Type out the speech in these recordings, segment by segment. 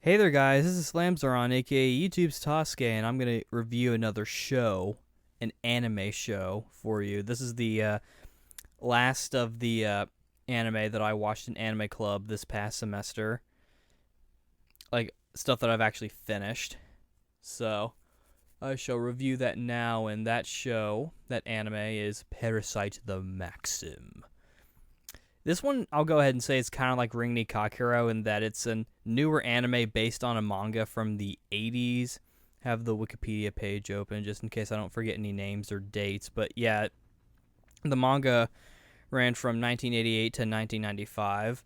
Hey there, guys. This is Slamzoron, aka YouTube's Tasuke, and I'm going to review another show, an anime show for you. This is the last of the anime that I watched in Anime Club this past semester. Like, stuff that I've actually finished. So, I shall review that now, and that show, that anime, is Parasyte the Maxim. This one, I'll go ahead and say, it's kind of like Ring ni Kakero in that it's a newer anime based on a manga from the 80s. Have the Wikipedia page open just in case I don't forget any names or dates. But yeah, the manga ran from 1988 to 1995.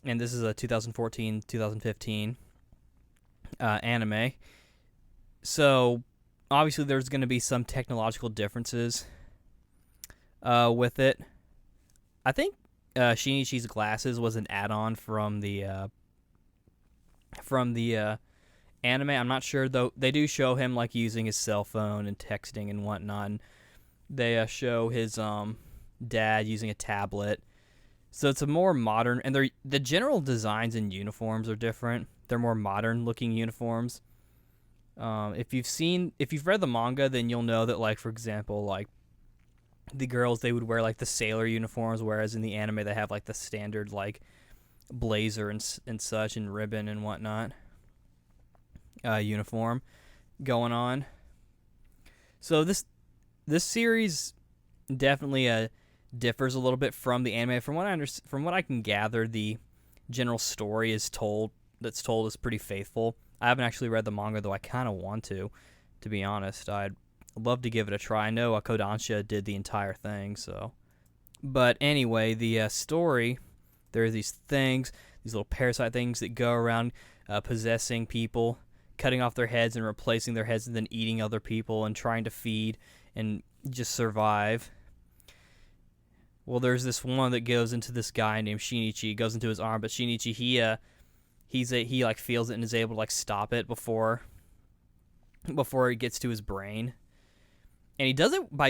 And this is a 2014-2015 anime. So, obviously there's going to be some technological differences with it. I think Shinichi's glasses was an add-on from the anime. I'm not sure though. They do show him like using his cell phone and texting and whatnot. And they show his dad using a tablet. So it's a more modern, and the general designs and uniforms are different. They're more modern looking uniforms. If you've read the manga, then you'll know that, like, for example, like the girls, they would wear like the sailor uniforms, whereas in the anime they have like the standard like blazer and such and ribbon and whatnot uniform going on. So this series definitely differs a little bit from the anime. From what I can gather, the general story is told is pretty faithful. I haven't actually read the manga, though I kind of want to be honest. I'd love to give it a try. I know Kodansha did the entire thing, so. But anyway, the story, there are these things, these little parasite things that go around possessing people, cutting off their heads and replacing their heads, and then eating other people and trying to feed and just survive. Well, there's this one that goes into this guy named Shinichi, goes into his arm, but Shinichi, he like feels it and is able to like stop it before it gets to his brain. And he does it by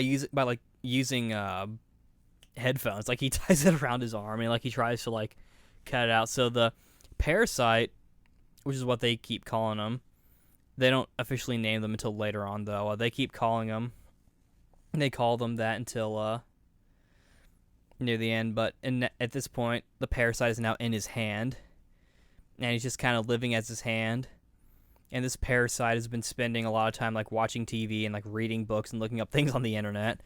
using headphones. Like, he ties it around his arm and like he tries to like cut it out. So the Parasyte, which is what they keep calling them, they don't officially name them until later on though. They keep calling them. They call them that until near the end. But at this point, the Parasyte is now in his hand, and he's just kind of living as his hand. And this Parasyte has been spending a lot of time like watching TV and like reading books and looking up things on the internet.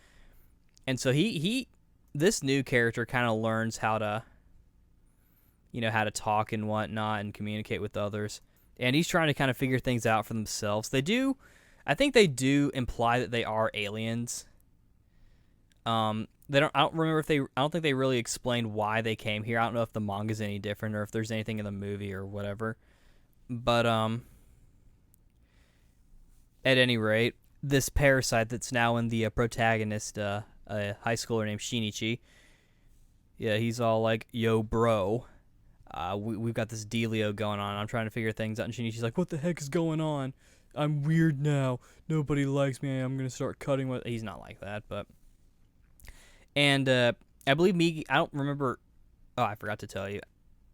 And so this new character kind of learns how to talk and whatnot and communicate with others. And he's trying to kind of figure things out for themselves. I think they do imply that they are aliens. I don't think they really explained why they came here. I don't know if the manga's any different or if there's anything in the movie or whatever. But at any rate, this Parasyte that's now in the protagonist, a high schooler named Shinichi, yeah, he's all like, "Yo, bro, we've got this dealio going on. I'm trying to figure things out." And Shinichi's like, "What the heck is going on? I'm weird now. Nobody likes me. I'm gonna start cutting with." He's not like that, but. And I believe Migi. I don't remember. Oh, I forgot to tell you.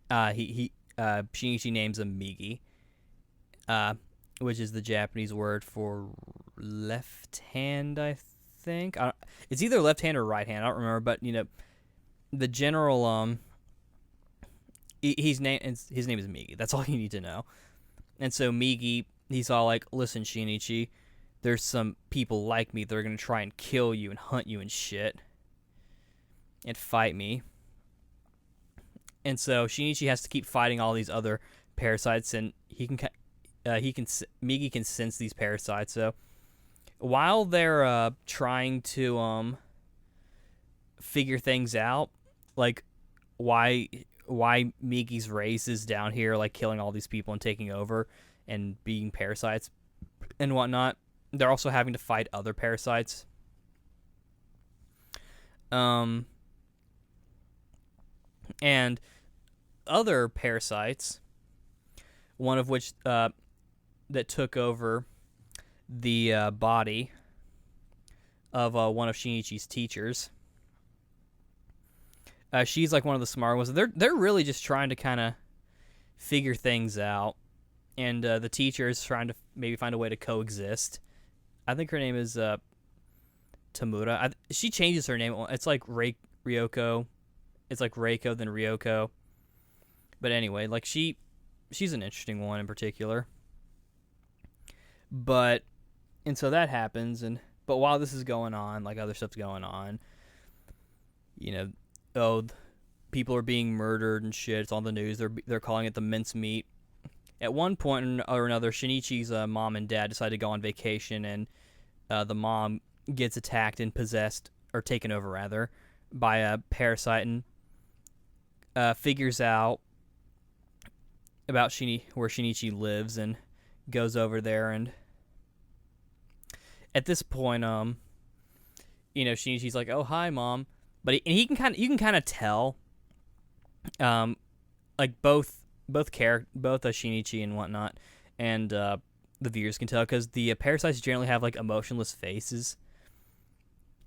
Shinichi names him Migi. Which is the Japanese word for left hand, I think. It's either left hand or right hand. I don't remember, but the general his name is Migi. That's all you need to know. And so Migi, he's all like, "Listen, Shinichi, there's some people like me that are gonna try and kill you and hunt you and shit, and fight me." And so Shinichi has to keep fighting all these other parasites, and Migi can sense these parasites. So while they're trying to figure things out, like why Migi's race is down here, like killing all these people and taking over and being parasites and whatnot, they're also having to fight other parasites. And other parasites, one of which that took over the body of one of Shinichi's teachers. She's like one of the smart ones. They're really just trying to kind of figure things out and the teacher is trying to maybe find a way to coexist. I think her name is Tamura. She changes her name. It's like Ryoko. It's like Reiko then Ryoko. But anyway, like she's an interesting one in particular. And so that happens, but while this is going on, like other stuff's going on, people are being murdered and shit. It's on the news. They're calling it the mincemeat. At one point or another, Shinichi's mom and dad decide to go on vacation, and the mom gets attacked and possessed, or taken over rather, by a Parasyte, and figures out about where Shinichi lives, and goes over there. And at this point, Shinichi's like, "Oh, hi, mom," but you can kind of tell, like both Shinichi and whatnot, and the viewers can tell, because the Parasytes generally have like emotionless faces,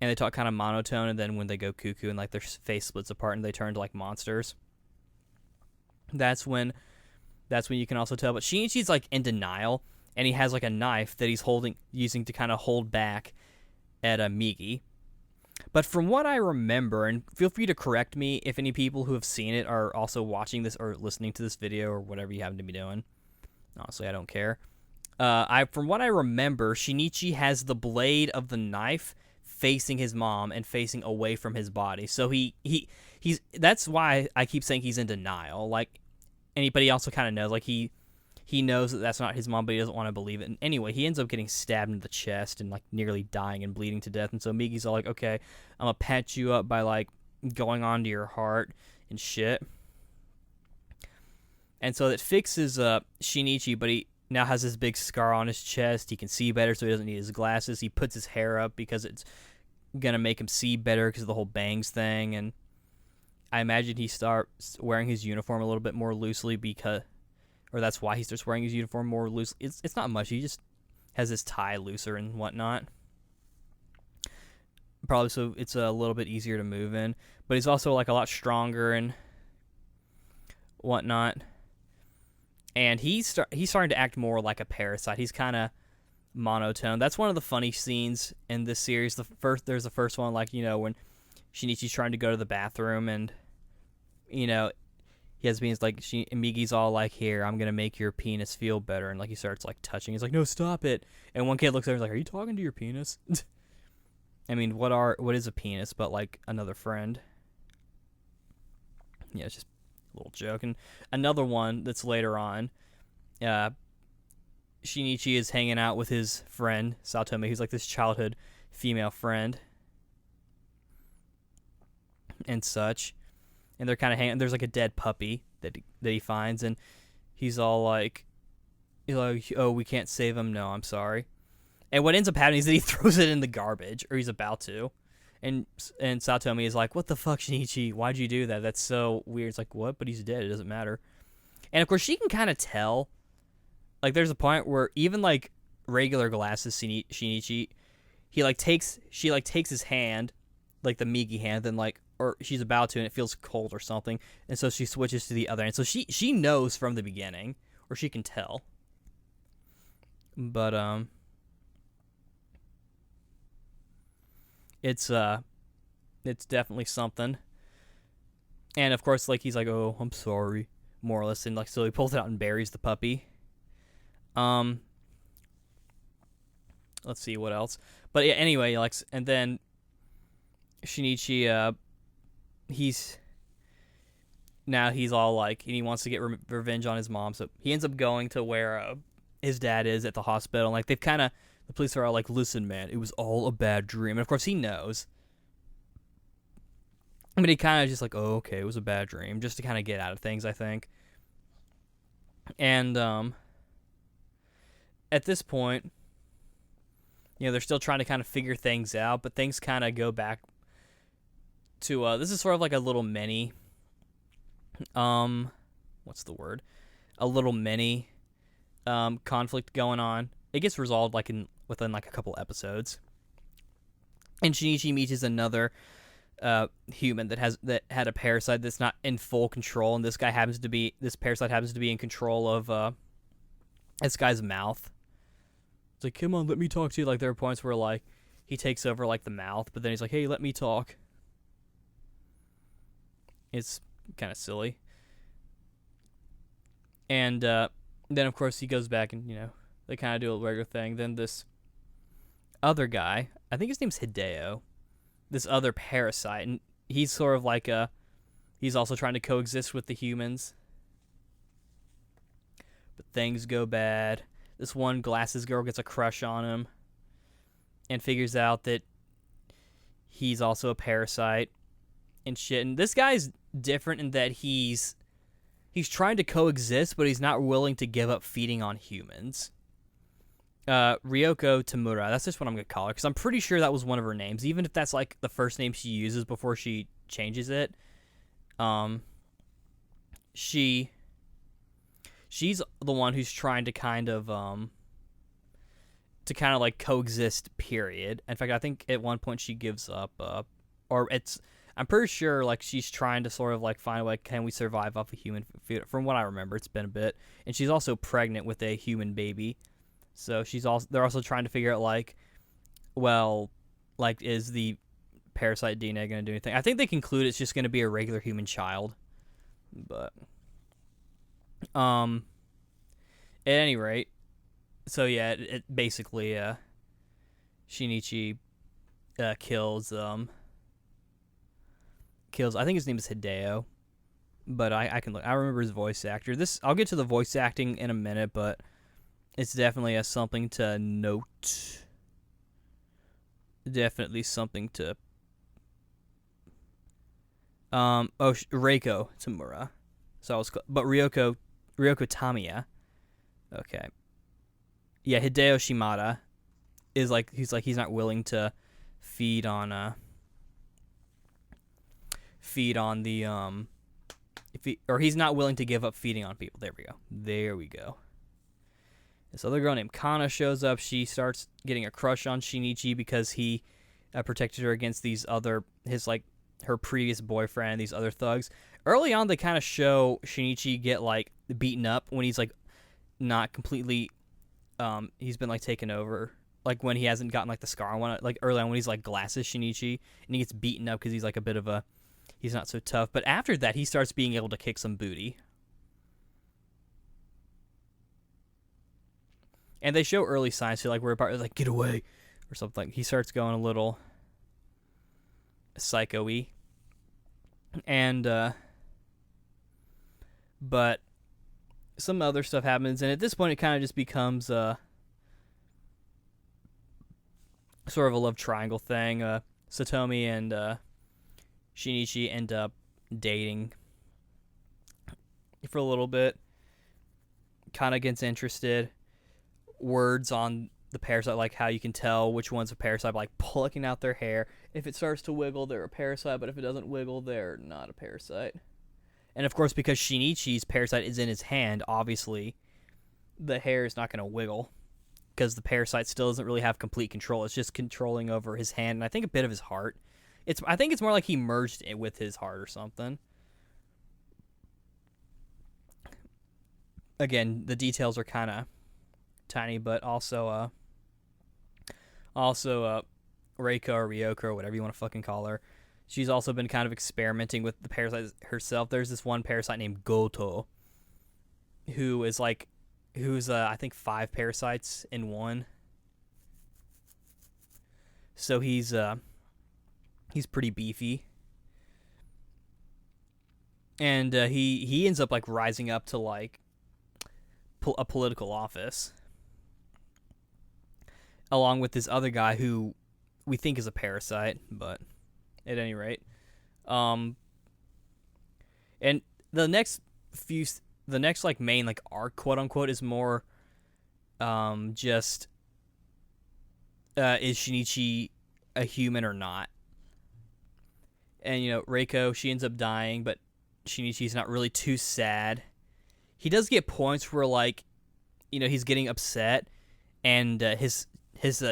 and they talk kind of monotone, and then when they go cuckoo and like their face splits apart and they turn to like monsters, that's when you can also tell. But Shinichi's like in denial, and he has like a knife that he's using to kind of hold back at Migi. But from what I remember, and feel free to correct me if any people who have seen it are also watching this or listening to this video or whatever you happen to be doing. Honestly, I don't care. From what I remember, Shinichi has the blade of the knife facing his mom and facing away from his body. So he's that's why I keep saying he's in denial. Like, anybody also kind of knows, like he knows that that's not his mom, but he doesn't want to believe it. And anyway, he ends up getting stabbed in the chest and like nearly dying and bleeding to death. And so Migi's all like, "Okay, I'm gonna patch you up by like going onto your heart and shit." And so it fixes Shinichi, but he now has this big scar on his chest. He can see better, so he doesn't need his glasses. He puts his hair up because it's gonna make him see better because of the whole bangs thing. And I imagine he starts wearing his uniform a little bit more loosely or that's why he starts wearing his uniform more loosely. It's not much. He just has his tie looser and whatnot. Probably so it's a little bit easier to move in. But he's also like a lot stronger and whatnot. And he's starting to act more like a Parasyte. He's kind of monotone. That's one of the funny scenes in this series. There's the first one, like, when Shinichi's trying to go to the bathroom, and he has beans like Migi's all like, "Here, I'm gonna make your penis feel better," and like he starts like touching. He's like, "No, stop it!" And one kid looks over and is like, "Are you talking to your penis?" I mean, what is a penis but like another friend? Yeah, it's just a little joke. And another one that's later on, Shinichi is hanging out with his friend Saotome, who's like this childhood female friend and such. And they're kind of hanging. There's like a dead puppy that he finds, and he's all like, "Oh, we can't save him. No, I'm sorry." And what ends up happening is that he throws it in the garbage, or he's about to. And Saotome is like, "What the fuck, Shinichi? Why'd you do that? That's so weird." It's like, "What? But he's dead. It doesn't matter." And of course, she can kind of tell. Like, there's a point where even like regular glasses Shinichi, she takes his hand, like the Migi hand, then like. Or she's about to, and it feels cold or something, and so she switches to the other end. So she knows from the beginning, or she can tell. But it's definitely something. And of course, like he's like, "Oh, I'm sorry," more or less, and like so he pulls it out and buries the puppy. Let's see what else. But yeah, anyway, like, and then Shinichi he's all like, and he wants to get revenge on his mom, so he ends up going to where his dad is at the hospital. And like the police are all like, "Listen, man, it was all a bad dream." And of course he knows, but he kind of just like, "Oh, okay, it was a bad dream," just to kind of get out of things, I think. And at this point, they're still trying to kind of figure things out, but things kind of go back to this is sort of like a little mini what's the word? A little mini conflict going on. It gets resolved like within like a couple episodes. And Shinichi meets another human that had a Parasyte that's not in full control, and this Parasyte happens to be in control of this guy's mouth. It's like, come on, let me talk to you. Like, there are points where, like, he takes over, like, the mouth, but then he's like, hey, let me talk. It's kind of silly. And then, of course, he goes back and, they kind of do a regular thing. Then this other guy, I think his name's Hideo, this other parasite, and he's sort of like he's also trying to coexist with the humans. But things go bad. This one glasses girl gets a crush on him and figures out that he's also a parasite and shit. And this guy's different in that he's trying to coexist, but he's not willing to give up feeding on humans. Ryoko Tamura, that's just what I'm going to call her, because I'm pretty sure that was one of her names, even if that's like the first name she uses before she changes it. She's the one who's trying to kind of like coexist, period. In fact, I think at one point she gives up, I'm pretty sure like she's trying to sort of like find like, can we survive off a human food? From what I remember, it's been a bit. And she's also pregnant with a human baby. So they're also trying to figure out like, well, like, is the parasite DNA going to do anything? I think they conclude it's just going to be a regular human child. But at any rate, so yeah, it basically Shinichi kills I think his name is Hideo, but I can look. I remember his voice actor. I'll get to the voice acting in a minute, but it's definitely something to note. Definitely something to. Reiko Tamura. So but Ryoko Tamiya. Okay. Yeah, Hideo Shimada is like he's not willing to feed on the he's not willing to give up feeding on people. There we go. This other girl named Kana shows up. She starts getting a crush on Shinichi because he protected her against her previous boyfriend, these other thugs. Early on, they kind of show Shinichi get like beaten up when he's like not completely. He's been like taken over, like when he hasn't gotten like the scar on one. Like early on when he's like glasses Shinichi and he gets beaten up because he's like he's not so tough. But after that, he starts being able to kick some booty. And they show early signs to like where part like get away or something. He starts going a little psycho-y. And but some other stuff happens, and at this point it kind of just becomes sort of a love triangle thing. Satomi and Shinichi end up dating for a little bit. Kana gets interested. Words on the parasite, like how you can tell which one's a parasite by like plucking out their hair. If it starts to wiggle, they're a parasite, but if it doesn't wiggle, they're not a parasite. And of course, because Shinichi's parasite is in his hand, obviously the hair is not going to wiggle because the parasite still doesn't really have complete control. It's just controlling over his hand and I think a bit of his heart. I think it's more like he merged it with his heart or something. Again, the details are kind of tiny, but also Reiko or Ryoko or whatever you want to fucking call her, she's also been kind of experimenting with the parasites herself. There's this one parasite named Goto who's I think 5 parasites in one. So he's pretty beefy. And he ends up like rising up to like a political office along with this other guy who we think is a parasite, but at any rate, and the next like main like arc, quote unquote, is more just is Shinichi a human or not? And Reiko, she ends up dying, but Shinichi's not really too sad. He does get points where like he's getting upset and his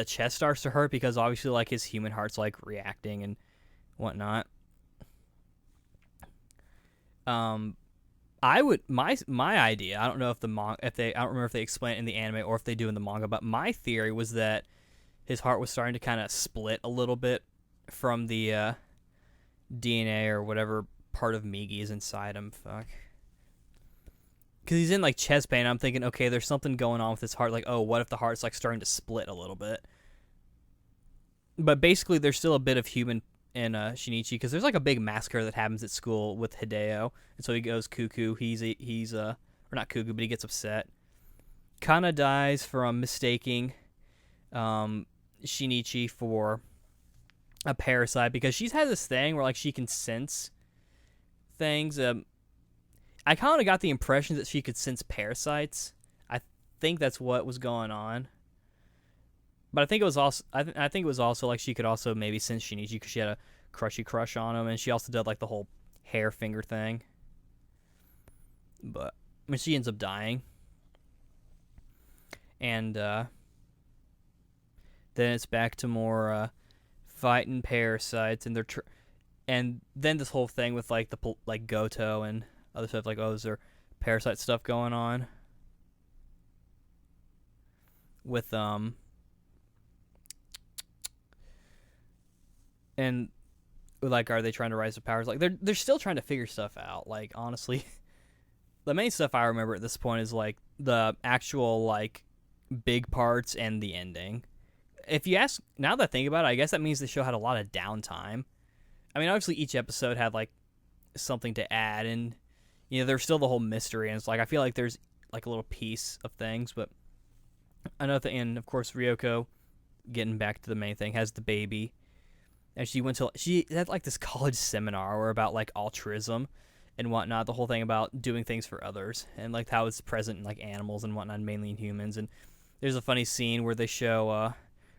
chest starts to hurt because obviously like his human heart's like reacting and whatnot. I I would my idea. I don't know if I don't remember if they explain it in the anime or if they do in the manga. But my theory was that his heart was starting to kind of split a little bit from the DNA or whatever part of Migi is inside him. Fuck. Because he's in like chest pain. I'm thinking, okay, there's something going on with his heart. Like, oh, what if the heart's like starting to split a little bit? But basically, there's still a bit of human in Shinichi, because there's like a big massacre that happens at school with Hideo, and so he goes cuckoo. He's or not cuckoo, but he gets upset. Kana dies from mistaking Shinichi for a parasite, because she's had this thing where like she can sense things. I kind of got the impression that she could sense parasites. I think that's what was going on. But I think it was also I think it was also like she could also maybe sense Shinichi because she had a crushy crush on him, and she also did like the whole hair finger thing. But I mean, she ends up dying, and then it's back to more fighting parasites, and and then this whole thing with like like Goto and other stuff, like, oh, is there parasite stuff going on with and like, are they trying to rise to powers? Like, they're still trying to figure stuff out. Like, honestly, the main stuff I remember at this point is like the actual like big parts and the ending. If you ask, now that I think about it, I guess that means the show had a lot of downtime. I mean, obviously each episode had like something to add, and you know, there's still the whole mystery, and it's like I feel like there's like a little piece of things, but I know at the end, of course, Ryoko, getting back to the main thing, has the baby. And she had like this college seminar where about like altruism and whatnot, the whole thing about doing things for others and like how it's present in like animals and whatnot, mainly in humans. And there's a funny scene where they show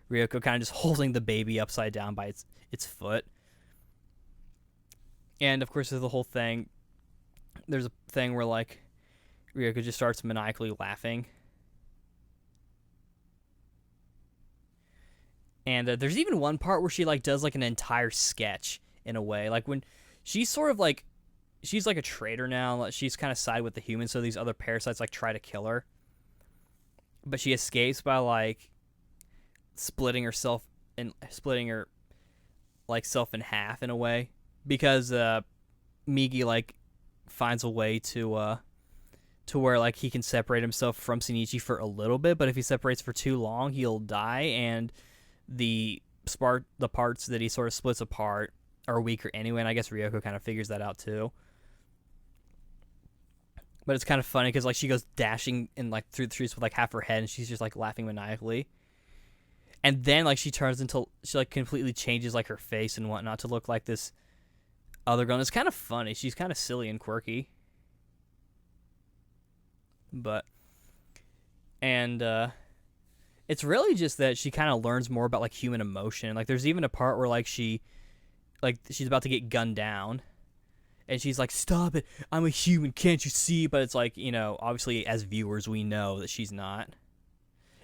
Ryoko kind of just holding the baby upside down by its foot. And of course, there's the whole thing. There's a thing where like Ryoko just starts maniacally laughing. And there's even one part where she like does like an entire sketch in a way, like when she's sort of like she's like a traitor now. She's kind of side with the humans, so these other parasites like try to kill her, but she escapes by like splitting her like self in half in a way, because Migi like finds a way to where like he can separate himself from Shinichi for a little bit, but if he separates for too long, he'll die, and the parts that he sort of splits apart are weaker anyway, and I guess Ryoko kind of figures that out too. But it's kind of funny because like she goes dashing in like through the streets with like half her head, and she's just like laughing maniacally. And then like she like completely changes like her face and whatnot to look like this other girl. And it's kind of funny. She's kind of silly and quirky. It's really just that she kind of learns more about like human emotion. Like there's even a part where like she's about to get gunned down, and she's like, "Stop it! I'm a human, can't you see?" But it's like, you know, obviously as viewers we know that she's not.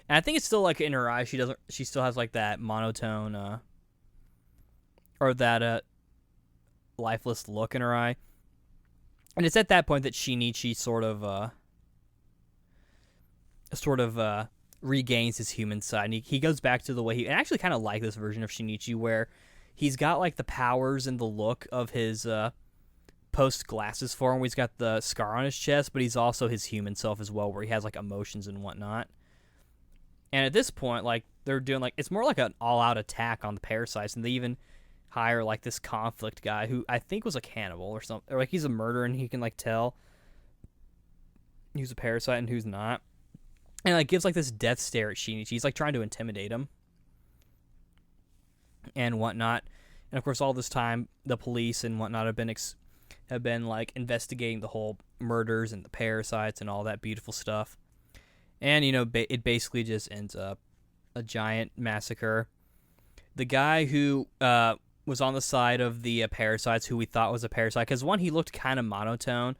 And I think it's still like in her eyes she still has like that monotone or that lifeless look in her eye. And it's at that point that Shinichi sort of regains his human side, and he goes back to the way and I actually kind of like this version of Shinichi where he's got like the powers and the look of his post glasses form, where he's got the scar on his chest, but he's also his human self as well, where he has like emotions and whatnot. And at this point, like they're doing like, it's more like an all-out attack on the parasites, and they even hire like this conflict guy who I think was a cannibal or something, or like he's a murderer, and he can like tell who's a parasite and who's not. And like gives like this death stare at Shinichi. He's like trying to intimidate him and whatnot. And of course, all this time, the police and whatnot have been like investigating the whole murders and the parasites and all that beautiful stuff. And you know, it basically just ends up a giant massacre. The guy who was on the side of the parasites, who we thought was a parasite, because one, he looked kind of monotone.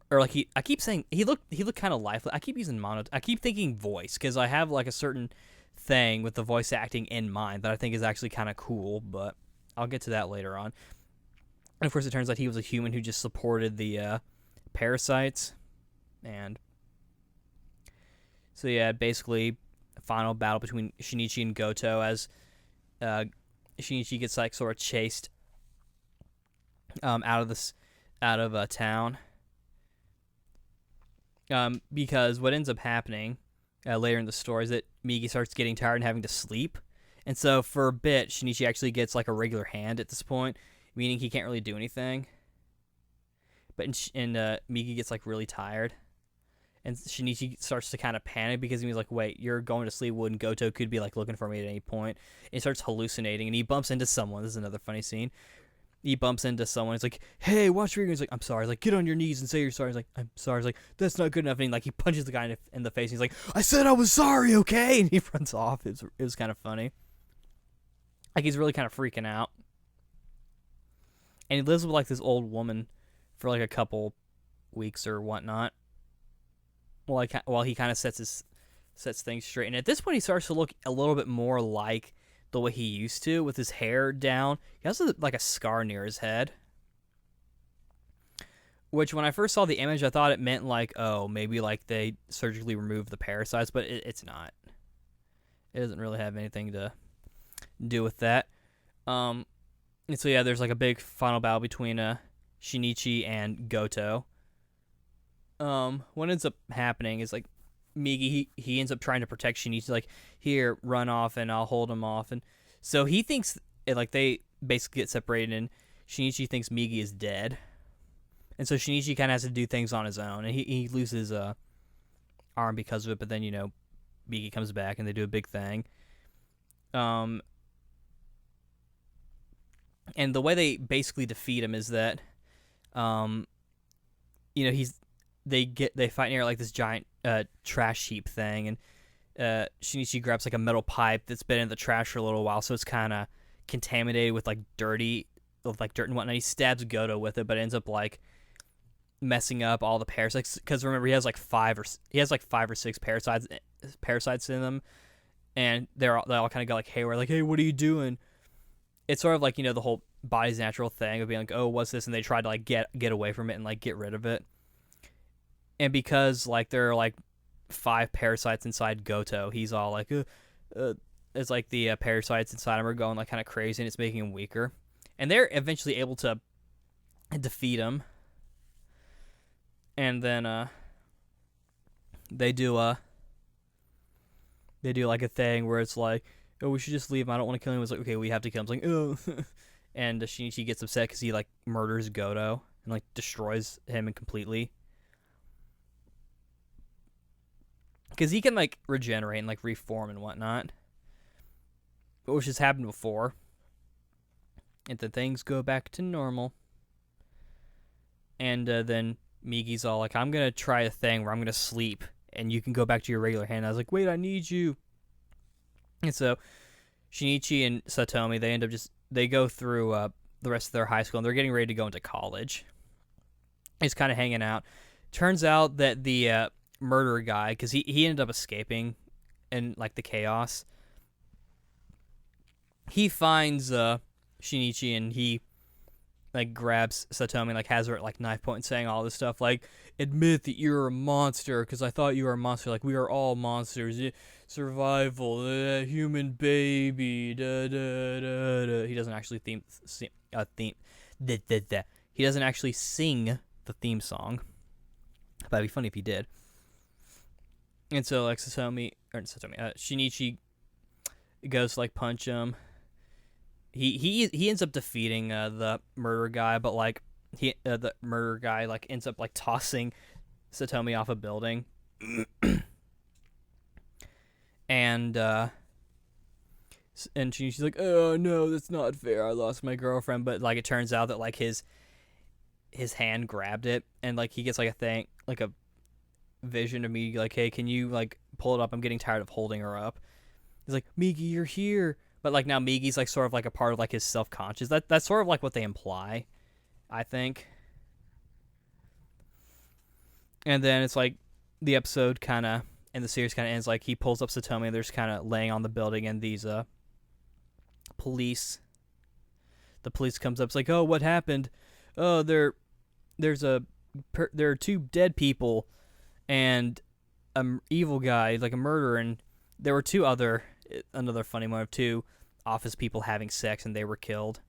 Or like I keep saying he looked kind of lifeless. I keep using I keep thinking voice, because I have like a certain thing with the voice acting in mind that I think is actually kind of cool, but I'll get to that later on. And of course, it turns out he was a human who just supported the parasites. And so yeah, basically, a final battle between Shinichi and Goto as Shinichi gets like sort of chased out of town. Because what ends up happening later in the story is that Migi starts getting tired and having to sleep. And so for a bit, Shinichi actually gets like a regular hand at this point, meaning he can't really do anything. But Migi gets like really tired. And Shinichi starts to kind of panic because he's like, wait, you're going to sleep when Goto could be like looking for me at any point. And he starts hallucinating and he bumps into someone. This is another funny scene. He bumps into someone. He's like, hey, watch where you're going. He's like, I'm sorry. He's like, get on your knees and say you're sorry. He's like, I'm sorry. He's like, that's not good enough. And he punches the guy in the face. He's like, I said I was sorry, okay? And he runs off. It was kind of funny. Like, he's really kind of freaking out. And he lives with like this old woman for like a couple weeks or whatnot. While he kind of sets things straight. And at this point, he starts to look a little bit more like the way he used to, with his hair down. He has like a scar near his head. Which, when I first saw the image, I thought it meant like, oh, maybe like they surgically removed the parasites, but it's not. It doesn't really have anything to do with that. And so yeah, there's like a big final battle between Shinichi and Goto. What ends up happening is like Migi, he ends up trying to protect Shinichi, like, here, run off and I'll hold him off. And so he thinks, like, they basically get separated and Shinichi thinks Migi is dead. And so Shinichi kind of has to do things on his own. And he loses arm because of it, but then, Migi comes back and they do a big thing. And the way they basically defeat him is that, they fight near like this giant trash heap thing, and Shinichi grabs like a metal pipe that's been in the trash for a little while, so it's kind of contaminated with like dirt and whatnot. He stabs Goto with it, but ends up like messing up all the parasites, because remember he has like five or six parasites in them, and they all kind of go like haywire, like, hey, what are you doing? It's sort of like, the whole body's natural thing of being like, oh, what's this? And they try to like get away from it and like get rid of it. And because like there are like 5 parasites inside Goto, he's all like, it's like the parasites inside him are going like kind of crazy, and it's making him weaker. And they're eventually able to defeat him. And then they do like a thing where it's like, oh, we should just leave him. I don't want to kill him. It's like, okay, we have to kill him. It's like, oh. And Shinichi gets upset because he like murders Goto and like destroys him completely. Because he can like regenerate and like reform and whatnot, which has happened before. And then things go back to normal. And then Migi's all like, I'm going to try a thing where I'm going to sleep and you can go back to your regular hand. I was like, wait, I need you. And so Shinichi and Satomi, they go through the rest of their high school, and they're getting ready to go into college. He's kind of hanging out. Turns out that the murderer guy, because he ended up escaping in like the chaos, he finds Shinichi, and he like grabs Satomi, like has her at like knife point, saying all this stuff like, admit that you're a monster, because I thought you were a monster, like we are all monsters, survival, human baby, da da da da. He doesn't actually he doesn't actually sing the theme song, but it'd be funny if he did. And so like Shinichi goes to like punch him. He ends up defeating the murder guy, but like the murder guy like ends up like tossing Satomi off a building. And she's like, oh no, that's not fair, I lost my girlfriend. But like it turns out that like his hand grabbed it, and like he gets like a thing, like a vision of me, like, hey, can you like pull it up, I'm getting tired of holding her up. He's like, Migi, you're here. But like now Migi's like sort of like a part of like his self-conscious. That's sort of like what they imply, I think. And then it's like the episode kind of, and the series kind of ends like he pulls up Satomi, and they're just kind of laying on the building, and these the police comes up. It's like, oh, what happened? oh, there are two dead people and an evil guy, like a murderer, and there were another funny one of two office people having sex and they were killed.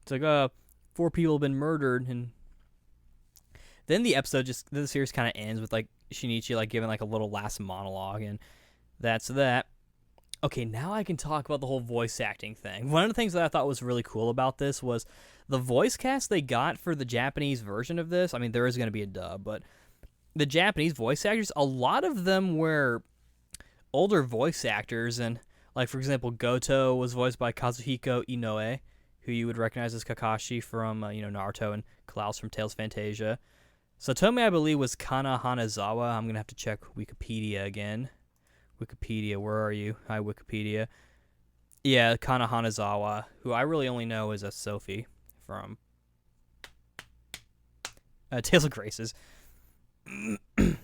It's like, 4 people have been murdered, and then the series kind of ends with like Shinichi like giving like a little last monologue, and that's that. Okay, now I can talk about the whole voice acting thing. One of the things that I thought was really cool about this was the voice cast they got for the Japanese version of this. I mean, there is going to be a dub, but the Japanese voice actors, a lot of them were older voice actors, and like for example, Goto was voiced by Kazuhiko Inoue, who you would recognize as Kakashi from Naruto, and Klaus from Tales of Fantasia. Satomi, I believe, was Kana Hanazawa. I'm gonna have to check Wikipedia again. Wikipedia, where are you? Hi, Wikipedia. Yeah, Kana Hanazawa, who I really only know as a Sophie from Tales of Graces. Migi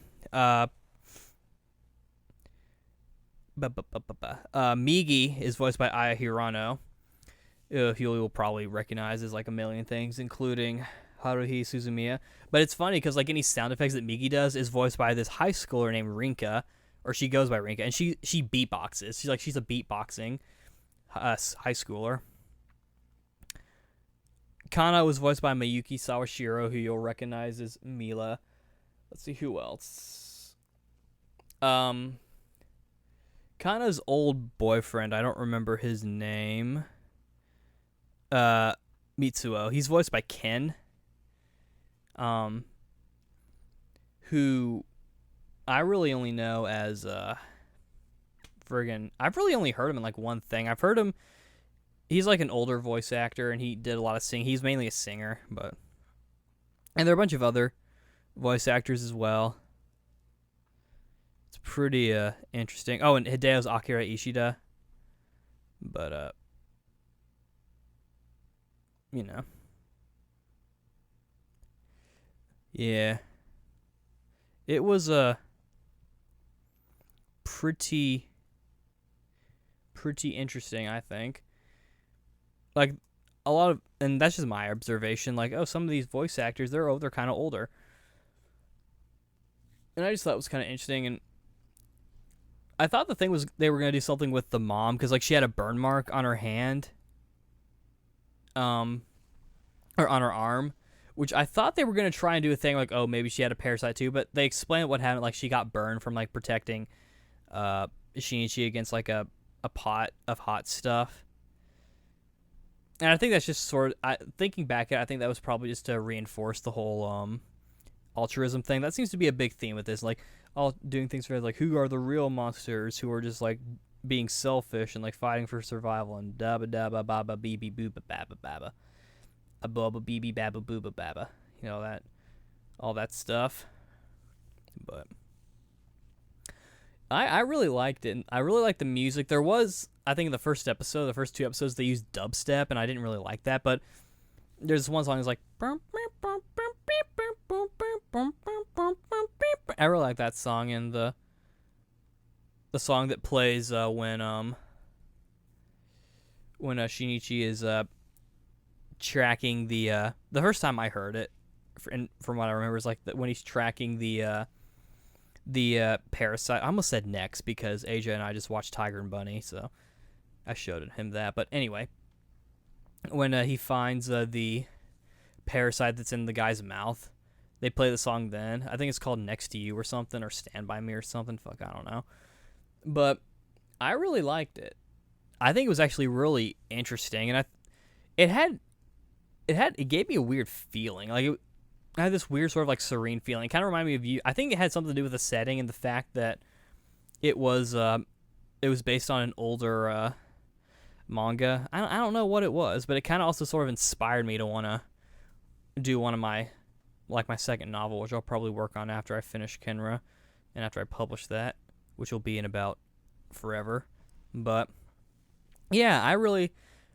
is voiced by Aya Hirano, who you will probably recognize as like a million things, including Haruhi Suzumiya. But it's funny because like any sound effects that Migi does is voiced by this high schooler named Rinka, or she goes by Rinka, and she beatboxes. She's a beatboxing high schooler. Kana was voiced by Mayuki Sawashiro, who you'll recognize as Mila. Let's see who else. Kana's old boyfriend, I don't remember his name. Mitsuo. He's voiced by Ken. Who I really only know as I've really only heard him in like one thing. I've heard him. He's like an older voice actor, and he did a lot of singing. He's mainly a singer, and there are a bunch of other voice actors as well. It's pretty interesting. Oh, and Hideo's Akira Ishida. But yeah. It was pretty interesting, I think. Like a lot of, and that's just my observation, like, oh, some of these voice actors, they're kind of older. And I just thought it was kind of interesting, and I thought the thing was they were going to do something with the mom, because like she had a burn mark on her hand, or on her arm, which I thought they were going to try and do a thing like, oh, maybe she had a parasite too, but they explained what happened, like she got burned from like protecting Shinichi against like a pot of hot stuff. And I think that's just thinking back at it, I think that was probably just to reinforce the whole altruism thing. That seems to be a big theme with this, like all doing things for like who are the real monsters, who are just like being selfish and like fighting for survival, and dabba dabba baba beebe booba baba baba a baba beebe baba booba baba, that all that stuff. But I really liked it. I really liked the music. There was, I think in the first two episodes, they used dubstep, and I didn't really like that. But there's one song that's like, I really like that song, and the song that plays when Shinichi is tracking the first time I heard it, and from what I remember, is like when he's tracking the Parasyte. I almost said next because Asia and I just watched Tiger and Bunny, so I showed him that. But anyway, when he finds the Parasyte that's in the guy's mouth, they play the song then. I think it's called Next to You or something, or Stand By Me or something. Fuck, I don't know. But I really liked it. I think it was actually really interesting, and it gave me a weird feeling. Like I had this weird sort of like serene feeling. It kind of reminded me of you. I think it had something to do with the setting and the fact that it was based on an older manga. I don't know what it was, but it kind of also sort of inspired me to want to do one of my second novel, which I'll probably work on after I finish Kenra and after I publish that, which will be in about forever. But yeah, I really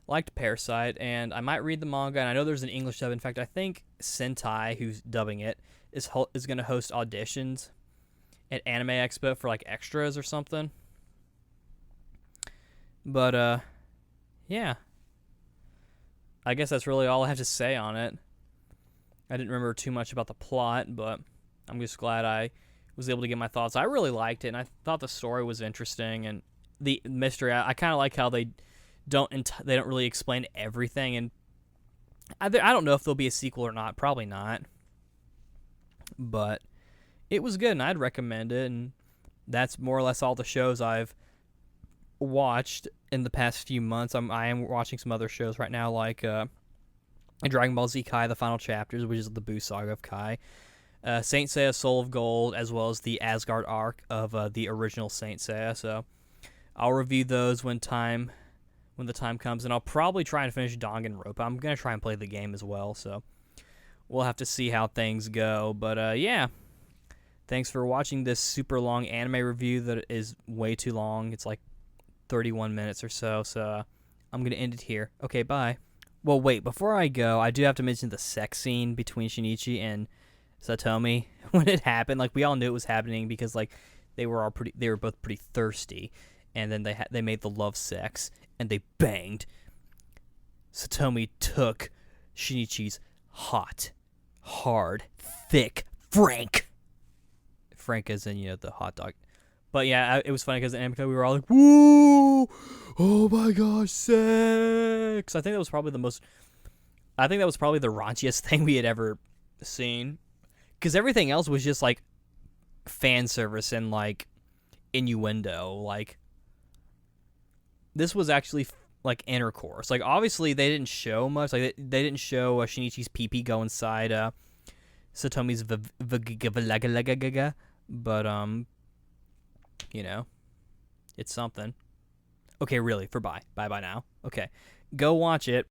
liked Parasyte, and I might read the manga, and I know there's an English dub. In fact, I think Sentai, who's dubbing it, is going to host auditions at Anime Expo for like extras or something. But yeah, I guess that's really all I have to say on it. I didn't remember too much about the plot, but I'm just glad I was able to get my thoughts. I really liked it, and I thought the story was interesting, and the mystery. I kind of like how they don't really explain everything, and I don't know if there'll be a sequel or not. Probably not, but it was good, and I'd recommend it. And that's more or less all the shows I've watched in the past few months. I am watching some other shows right now, like Dragon Ball Z Kai: The Final Chapters, which is the Buu Saga of Kai. Saint Seiya Soul of Gold, as well as the Asgard arc of the original Saint Seiya. So I'll review those when the time comes, and I'll probably try and finish Danganronpa. I'm going to try and play the game as well, so we'll have to see how things go. But yeah, thanks for watching this super long anime review that is way too long. It's like 31 minutes or so, so I'm going to end it here. Okay, bye. Well, wait, before I go, I do have to mention the sex scene between Shinichi and Satomi when it happened. Like, we all knew it was happening because, like, they were both pretty thirsty, and then they made the love sex, and they banged. Satomi took Shinichi's hot, hard, thick Frank as in, the hot dog. But yeah, it was funny because in Amico we were all like, "Woo! Oh my gosh, sex!" I think that was probably the raunchiest thing we had ever seen, because everything else was just like fan service and like innuendo. Like, this was actually like intercourse. Like, obviously they didn't show much. Like, they didn't show Shinichi's pee-pee go inside Satomi's vagagaga, but it's something. Okay, really, bye now. Okay, go watch it.